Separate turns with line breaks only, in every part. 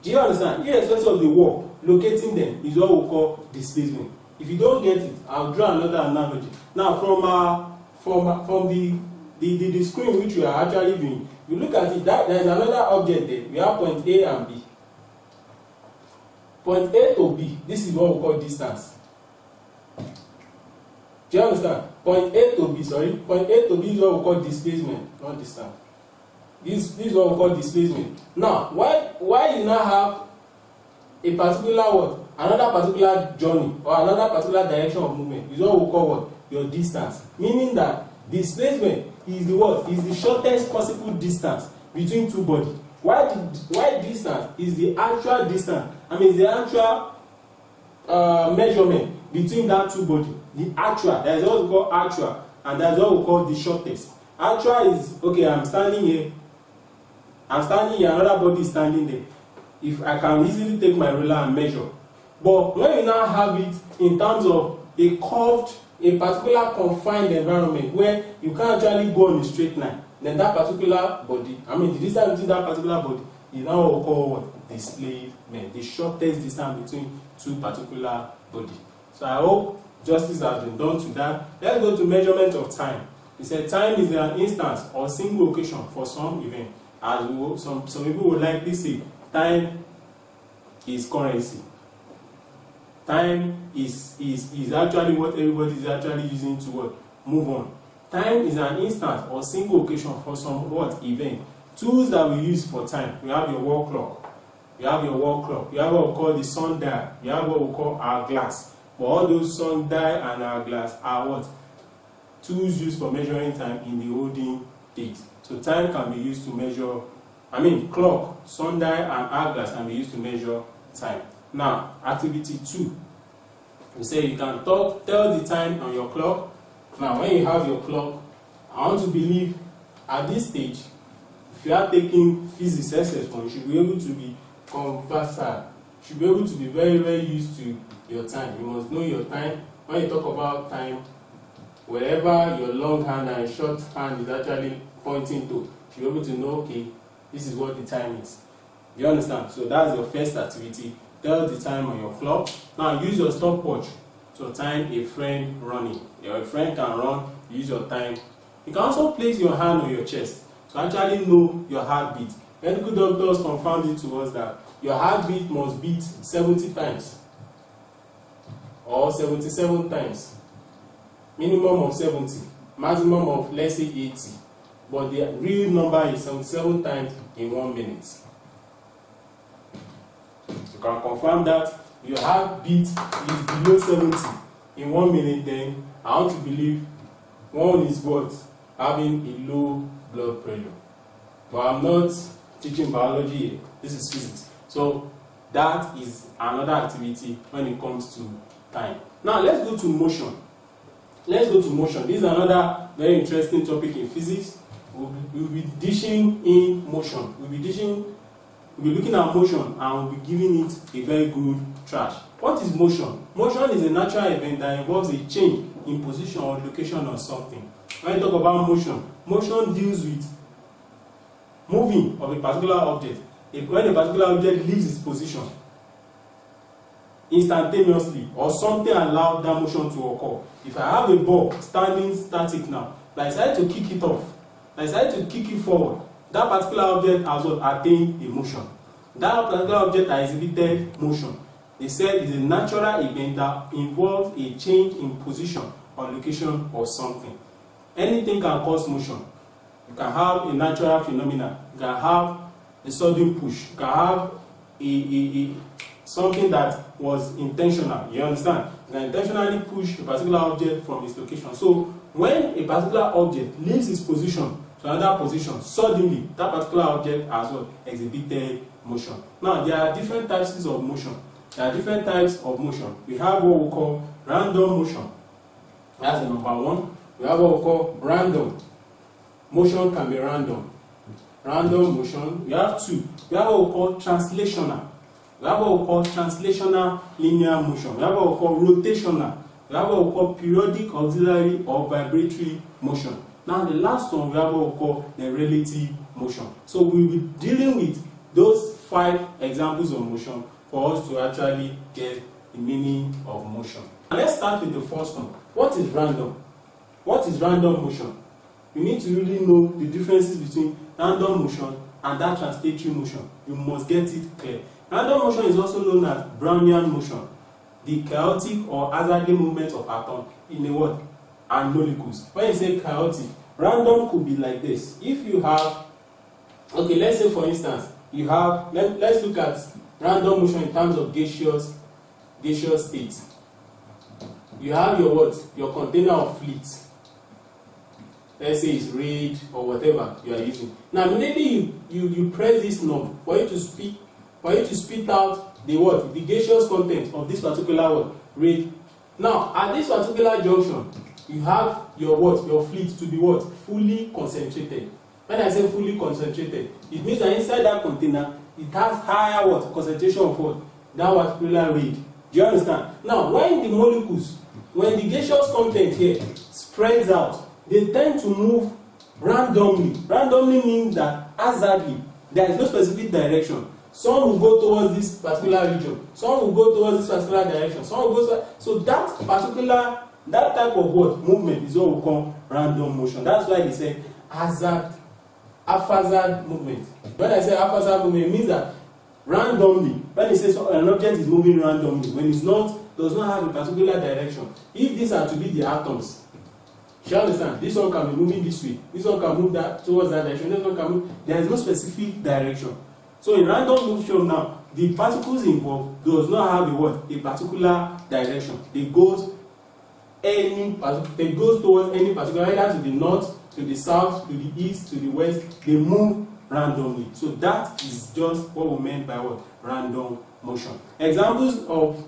Do you understand? Irrespective of the work, locating them is what we call displacement. If you don't get it, I'll draw another analogy. Now, from the screen which we are actually viewing, you look at it, that there is another object there. We have point A and B. Point A to B, this is what we call distance. Do you understand? Point A to B, point A to B is what we call displacement, not distance. This is what we call displacement. Now, why you now have a particular what? Another particular journey or another particular direction of movement is what we call what? Your distance. Meaning that displacement is the what? Is the shortest possible distance between two bodies. Why distance is the actual distance? I mean, the actual measurement between that two bodies. The actual, there is what we call actual, and there is what we call the shortest. Actual is, okay, I'm standing here, another body is standing there. If I can easily take my ruler and measure. But when you now have it in terms of a curved, a particular confined environment where you can't actually go on a straight line, then that particular body, I mean the distance between that particular body is now what we call what? Displacement, the shortest distance between two particular bodies. So I hope justice has been done to that. Let's go to measurement of time. He said time is an instance or single occasion for some event. As some people would likely say, time is currency. Time is actually what everybody is actually using to what? Move on. Time is an instance or single occasion for some what? Event. Tools that we use for time. We have your wall clock. You have what we call the sundial. You have what we call our glass. But all those sundial and our glass are what? Tools used for measuring time in the olden days. So time can be used to measure, clock, sundial and hourglass can be used to measure time. Now, activity 2. We say you can tell the time on your clock. Now, when you have your clock, I want to believe at this stage, if you are taking physics SS1, you should be able to be conversant. You should be able to be very, very used to your time. You must know your time. When you talk about time, wherever your long hand and short hand is actually pointing to, you should be able to know, okay, this is what the time is. You understand? So that's your first activity. Tell the time on your clock. Now use your stopwatch to time a friend running. Your friend can run, use your time. You can also place your hand on your chest to actually know your heartbeat. Medical doctors confirmed it to us that your heartbeat must beat 70 times or 77 times. Minimum of 70, maximum of let's say 80. But the real number is 77 times in 1 minute. You can confirm that your heartbeat is below 70 in 1 minute, then I want to believe one is what? Having a low blood pressure. But I'm not teaching biology here. This is physics. So that is another activity when it comes to time. Now let's go to motion. This is another very interesting topic in physics. We'll be dishing in motion. We'll be looking at motion and we'll be giving it a very good trash. What is motion? Motion is a natural event that involves a change in position or location of something. When you talk about motion, motion deals with moving of a particular object. When a particular object leaves its position instantaneously or something allowed that motion to occur. If I have a ball standing static now, but I decide to kick it off, I decide to kick it forward, that particular object has attained a motion. That particular object has exhibited motion. They said it's a natural event that involves a change in position or location of something. Anything can cause motion. You can have a natural phenomenon. You can have a sudden push. You can have something that was intentional. You understand? You can intentionally push a particular object from its location. So when a particular object leaves its position to another position, suddenly that particular object has exhibited motion. Now there are different types of motion. We have what we call random motion. That's the number one. We have what we call random. Motion can be random. Random motion. We have two. We have what we call translational. We have what we call translational linear motion. We have what we call rotational. We have what we call periodic auxiliary or vibratory motion. Now the last one, we have what we call the relative motion. So we'll be dealing with those 5 examples of motion for us to actually get the meaning of motion. And let's start with the first one. What is random? What is random motion? You need to really know the differences between random motion and that translatory motion. You must get it clear. Random motion is also known as Brownian motion, the chaotic or hazardly movement of atoms in a word and molecules. When you say chaotic, random could be like this. If you have, okay, let's say for instance, you have, let's look at random motion in terms of gaseous state. You have your what? Your container of fluid. Let's say it's red or whatever you are using. Now immediately you press this knob for you to spit out the what? The gaseous content of this particular what? Red. Now at this particular junction, you have your what? Your fluid to be what? Fully concentrated. When I say fully concentrated, it means that inside that container it has higher what? Concentration of what? That particular red. Do you understand? Now when the molecules, when the gaseous content here spreads out, they tend to move randomly. Randomly means that hazardly. There is no specific direction. Some will go towards this particular region. Some will go towards this particular direction. Some will go so that particular, that type of what? Movement is what we call random motion. That's why they say haphazard movement. When I say haphazard movement, it means that randomly, when it says an object is moving randomly, when it's not, does not have a particular direction. If these are to be the atoms, you understand? This one can be moving this way. This one can move that towards that direction. This one can move. There is no specific direction. So in random motion now, the particles involved does not have a particular direction. It goes towards any particular, either to the north, to the south, to the east, to the west. They move randomly. So that is just what we meant by what? Random motion. Examples of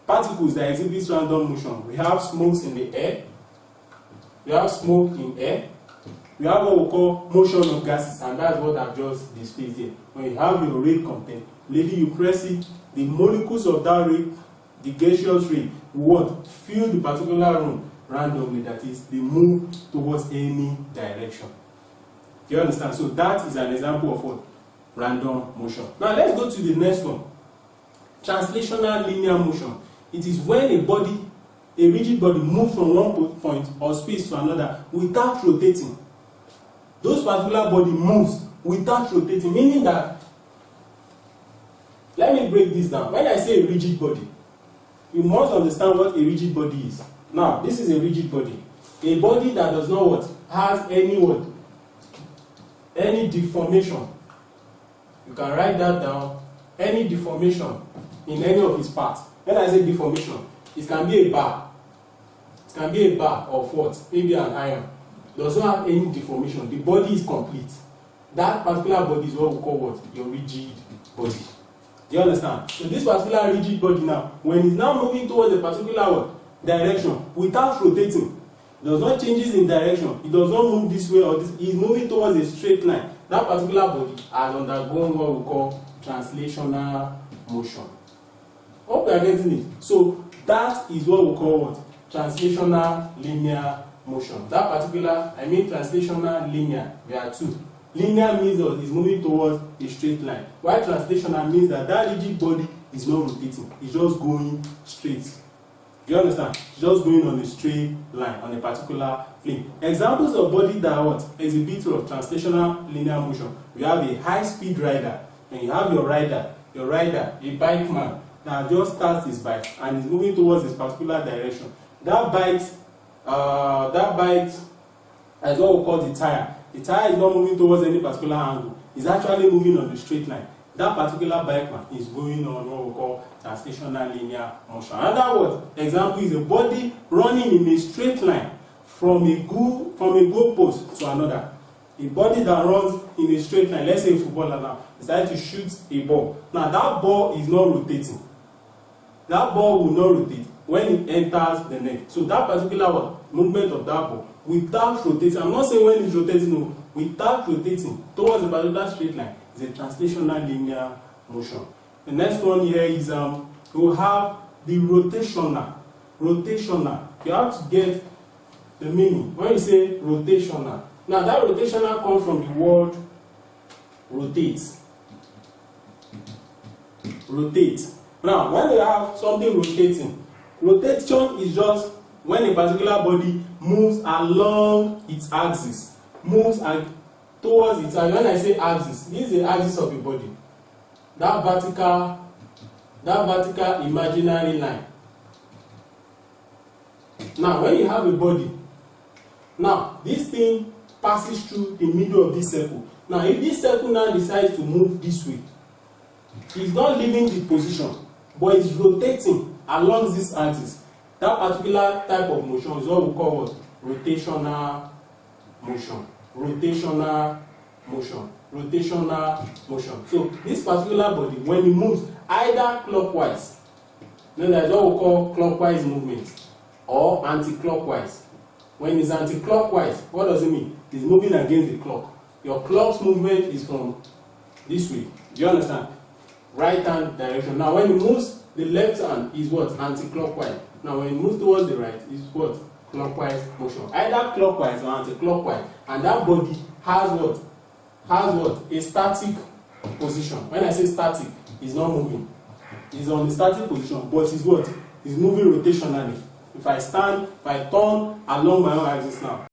particles that exhibit random motion. We have smokes in the air. We have smoke in air. We have what we call motion of gases, and that's what I've just displayed here. When you have your ray content, maybe you press it, the molecules of that ray, the gaseous ray, will fill the particular room randomly. That is, they move towards any direction. Do you understand? So that is an example of what? Random motion. Now let's go to the next one. Translational linear motion. It is when a rigid body moves from one point or space to another without rotating. Those particular body moves without rotating, meaning that, let me break this down. When I say a rigid body, you must understand what a rigid body is. Now, this is a rigid body. A body that does not what? Has any what? Any deformation. You can write that down. Any deformation in any of its parts. When I say deformation, it can be a bar. It can be a bar of what? Maybe an iron. Does not have any deformation. The body is complete. That particular body is what we call what? Your rigid body. Do you understand? So this particular rigid body now, when it's now moving towards a particular what? Direction without rotating, it does not changes in direction. It does not move this way or this. It's moving towards a straight line. That particular body has undergone what we call translational motion. Hope you are getting it. So that is what we call what? Translational linear motion. That particular, translational linear, there are two. Linear means that it's moving towards a straight line, while translational means that that rigid body is not rotating. It's just going straight. Do you understand? It's just going on a straight line on a particular plane. Examples of body that what? Exhibit of translational linear motion. We have a high-speed rider, and you have your rider, a bike man that just starts his bike and is moving towards this particular direction. That bike is what we call the tire. The tire is not moving towards any particular angle. It's actually moving on the straight line. That particular bike man is going on what we call translational linear motion. Another example is a body running in a straight line from a goal post to another. A body that runs in a straight line, let's say a footballer now, decides to shoot a ball. Now that ball is not rotating. That ball will not rotate when it enters the net. So that particular movement of that ball without rotating, I'm not saying when it's rotating, no, without rotating towards a particular straight line is a translational linear motion. The next one here is we have the rotational. Rotational. You have to get the meaning. When you say rotational, now that rotational comes from the word rotate. rotate. Now, when you have something rotating, rotation is just when a particular body moves along its axis, moves towards its axis. When I say axis, this is the axis of a body. That vertical imaginary line. Now, when you have a body, now this thing passes through the middle of this circle. Now, if this circle now decides to move this way, it's not leaving the position, but it's rotating along this axis. That particular type of motion is what we call what? Rotational motion. Rotational motion. Rotational motion. So this particular body, when it moves either clockwise, then that's what we call clockwise movement, or anti-clockwise. When it's anti-clockwise, what does it mean? It's moving against the clock. Your clock's movement is from this way. Do you understand? Right hand direction. Now when it moves, the left hand is what? Anti-clockwise. Now when it moves towards the right, is what? Clockwise motion. Either clockwise or anti-clockwise. And that body has what? Has what? A static position. When I say static, it's not moving. It's on the static position, but it's what? It's moving rotationally. If I stand, if I turn along my own axis now,